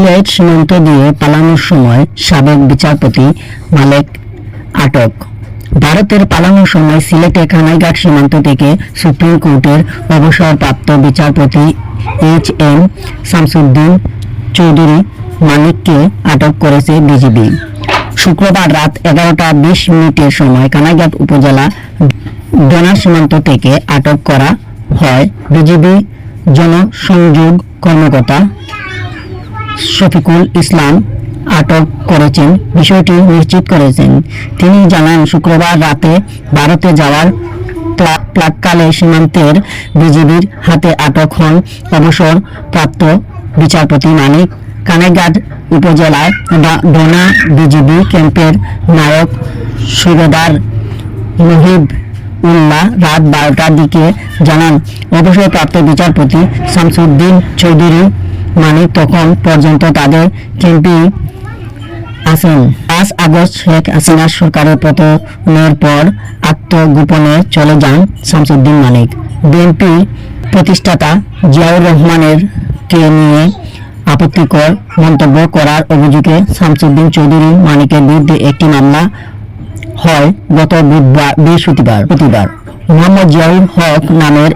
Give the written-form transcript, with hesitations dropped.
সিলেট সীমান্ত দিয়ে পালানোর সময় সাবেক বিচারপতি মালেক আটক। ভারতের পালানোর সময় সিলেটে কানাইঘাট সীমান্ত থেকে সুপ্রিম কোর্টের অবসরপ্রাপ্ত বিচারপতি এইচ.এম. শামসুদ্দিন চৌধুরী মানিককে আটক করেছে বিজিবি। শুক্রবার রাত 11:20 সময় কানাইঘাট উপজেলা ডোনা সীমান্ত থেকে আটক করা হয়। বিজিবি জনসংযোগ কর্মকর্তা শফিকুল ইসলাম আটক করেছেন বিষয়টি নিশ্চিত করেছেন। তিনি জানান, শুক্রবার রাতে ভারতে যাওয়ার প্রাক্কালে সীমান্তের বিজিবির হাতে আটক হন অবসরপ্রাপ্ত বিচারপতি মানিক। কানাইঘাট উপজেলার ডোনা বিজিবি ক্যাম্পের নায়ক সুবেদার মুহিব উল্লাহ রাত 12টার দিকে জানান, অবসরপ্রাপ্ত বিচারপতি শামসুদ্দিন চৌধুরী মানিক তখন পর্যন্ত তাদের ক্যাম্পেই আছেন। 5 আগস্ট শেখ হাসিনা সরকারের পতনের পর আত্মগোপনে চলে যান শামসুদ্দিন মানিক। বিএনপি প্রতিষ্ঠাতা জিয়াউর রহমানের কে নিয়ে আপত্তিকর মন্তব্য করার অভিযোগে শামসুদ্দিন চৌধুরী মানিকের বিরুদ্ধে একটি মামলা হয় গত বৃহস্পতিবার। মোহাম্মদ জিয়াউল হক নামের